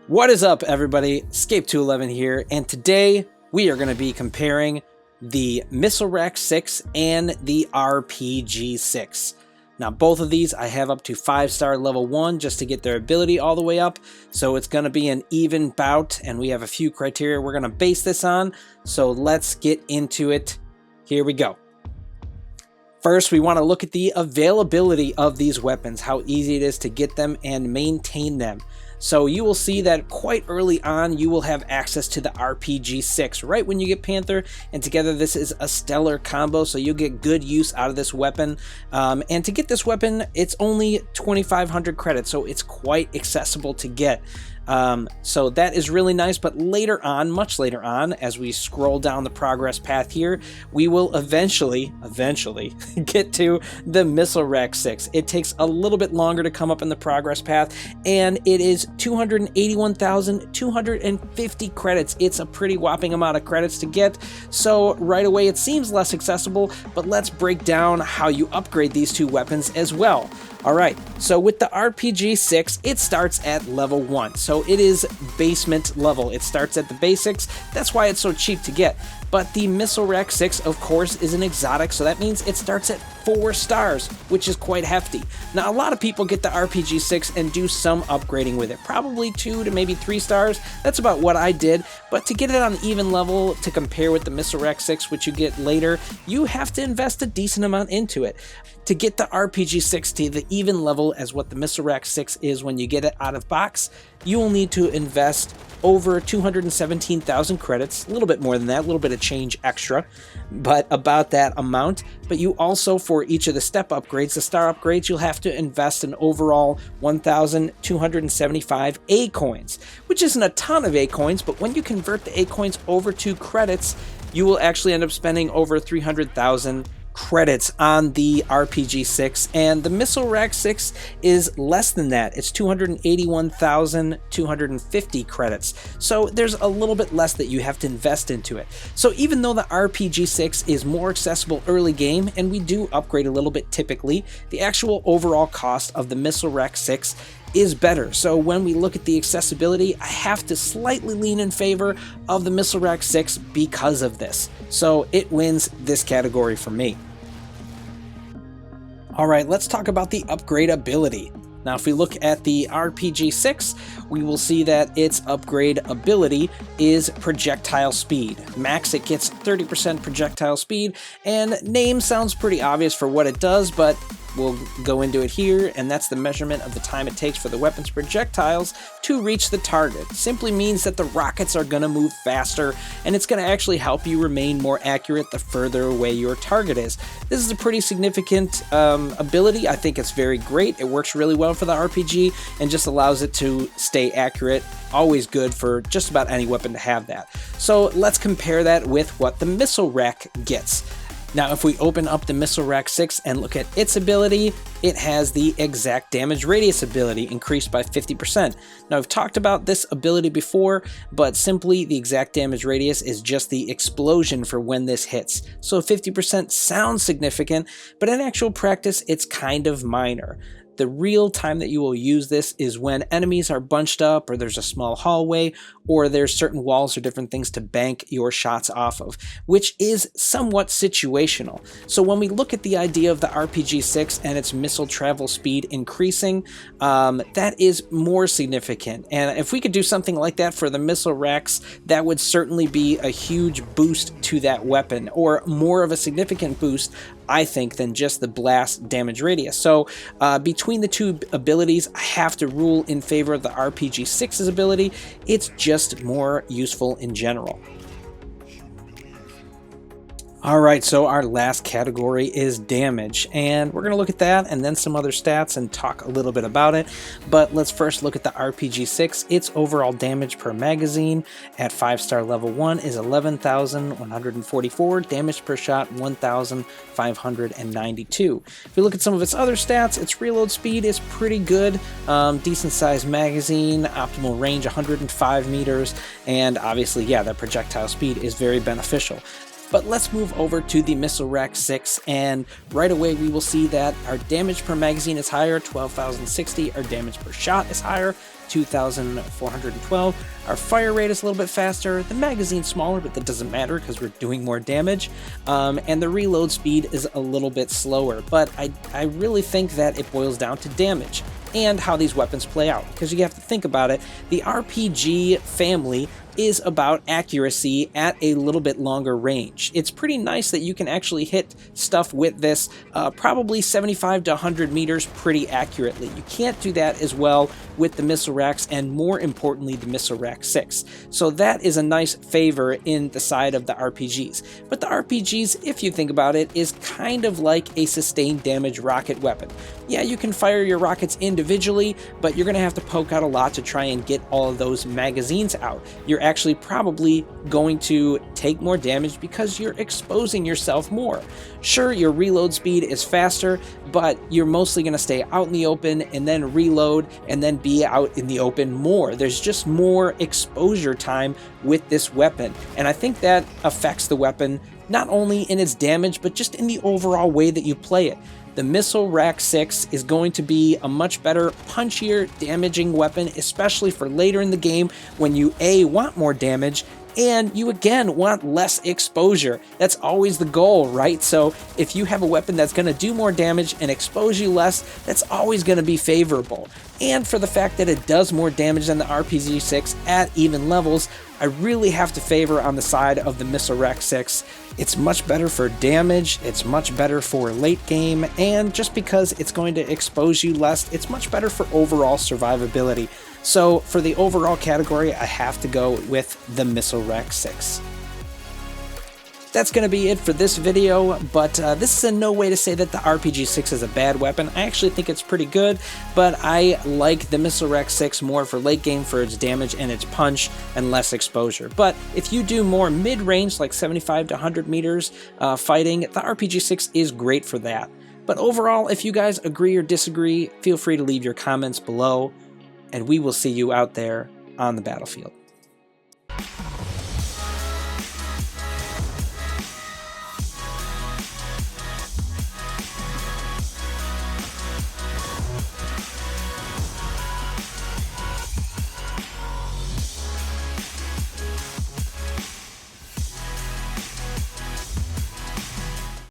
What is up, everybody? Escape211 here, and today we are going to be comparing the Missile Rack 6 and the RPG 6. Now, both of these I have up to 5-star level 1 just to get their ability all the way up, so it's going to be an even bout, and we have a few criteria we're going to base this on, so let's get into it. Here we go. First, we want to look at the availability of these weapons, how easy it is to get them and maintain them. So you will see that quite early on you will have access to the RPG 6 right when you get Panther, and together this is a stellar combo, so you'll get good use out of this weapon. And to get this weapon, it's only 2,500 credits, so it's quite accessible to get. So that is really nice, but later on, much later on, as we scroll down the progress path here, we will eventually get to the Missile Rack 6. It takes a little bit longer to come up in the progress path, and it is 281,250 credits. It's a pretty whopping amount of credits to get, so right away it seems less accessible, but let's break down how you upgrade these two weapons as well. Alright, so with the RPG 6, it starts at level 1, so it is basement level. It starts at the basics, that's why it's so cheap to get. But the Missile Rack 6, of course, is an exotic, so that means it starts at 4 stars, which is quite hefty. Now, a lot of people get the RPG 6 and do some upgrading with it, probably 2 to maybe 3 stars. That's about what I did, but to get it on even level to compare with the Missile Rack 6, which you get later, you have to invest a decent amount into it. To get the RPG 6 to the even level as what the Missile Rack 6 is when you get it out of box, you will need to invest over 217,000 credits, a little bit more than that, a little bit of change extra, but about that amount. But you also, for each of the step upgrades, the star upgrades, you'll have to invest an overall 1,275 A coins, which isn't a ton of A coins, but when you convert the A coins over to credits, you will actually end up spending over 300,000 credits on the RPG 6, and the Missile Rack 6 is less than that. It's 281,250 credits, so there's a little bit less that you have to invest into it. So even though the RPG 6 is more accessible early game, and we do upgrade a little bit typically, the actual overall cost of the Missile Rack 6 is better. So when we look at the accessibility, I have to slightly lean in favor of the Missile Rack 6 because of this. So it wins this category for me. Alright, let's talk about the upgrade ability. Now, if we look at the RPG 6, we will see that its upgrade ability is projectile speed. Max, it gets 30% projectile speed, and name sounds pretty obvious for what it does, but we'll go into it here, and that's the measurement of the time it takes for the weapon's projectiles to reach the target. Simply means that the rockets are going to move faster, and it's going to actually help you remain more accurate the further away your target is. This is a pretty significant ability. I think it's very great. It works really well for the RPG and just allows it to stay accurate. Always good for just about any weapon to have that. So let's compare that with what the Missile Rack gets. Now, if we open up the Missile Rack 6 and look at its ability, it has the exact damage radius ability increased by 50%. Now, I've talked about this ability before, but simply the exact damage radius is just the explosion for when this hits. So 50% sounds significant, but in actual practice, it's kind of minor. The real time that you will use this is when enemies are bunched up, or there's a small hallway, or there's certain walls or different things to bank your shots off of, which is somewhat situational. So when we look at the idea of the RPG 6 and its missile travel speed increasing, that is more significant. And if we could do something like that for the Missile Racks, that would certainly be a huge boost to that weapon, or more of a significant boost, I think, than just the blast damage radius. So between the two abilities, I have to rule in favor of the RPG 6's ability. It's just more useful in general. Alright, so our last category is damage, and we're going to look at that and then some other stats and talk a little bit about it. But let's first look at the RPG 6. Its overall damage per magazine at 5-star level 1 is 11,144, damage per shot 1,592. If we look at some of its other stats, its reload speed is pretty good, decent sized magazine, optimal range 105 meters, and obviously, yeah, that projectile speed is very beneficial. But let's move over to the Missile Rack 6, and right away we will see that our damage per magazine is higher, 12,060, our damage per shot is higher, 2,412. Our fire rate is a little bit faster, the magazine's smaller, but that doesn't matter because we're doing more damage, and the reload speed is a little bit slower, but I really think that it boils down to damage and how these weapons play out, because you have to think about it. The RPG family is about accuracy at a little bit longer range. It's pretty nice that you can actually hit stuff with this probably 75 to 100 meters pretty accurately. You can't do that as well with the missile racks, and more importantly the missile rack 6. So that is a nice favor in the side of the RPGs. But the RPGs, if you think about it, is kind of like a sustained damage rocket weapon. Yeah, you can fire your rockets individually, but you're going to have to poke out a lot to try and get all of those magazines out. You're actually probably going to take more damage because you're exposing yourself more. Sure, your reload speed is faster, but you're mostly going to stay out in the open and then reload and then be out in the open more. There's just more exposure time with this weapon, and I think that affects the weapon not only in its damage, but just in the overall way that you play it. The Missile Rack 6 is going to be a much better, punchier, damaging weapon, especially for later in the game when you want more damage, and you again want less exposure. That's always the goal, right? So if you have a weapon that's going to do more damage and expose you less, that's always going to be favorable. And for the fact that it does more damage than the RPG-6 at even levels, I really have to favor on the side of the Missile Rack 6. It's much better for damage, it's much better for late game, and just because it's going to expose you less, it's much better for overall survivability. So for the overall category, I have to go with the Missile Rack 6. That's going to be it for this video, but this is in no way to say that the RPG-6 is a bad weapon. I actually think it's pretty good, but I like the Missile Rack 6 more for late game for its damage and its punch and less exposure. But if you do more mid-range, like 75 to 100 meters fighting, the RPG-6 is great for that. But overall, if you guys agree or disagree, feel free to leave your comments below, and we will see you out there on the battlefield.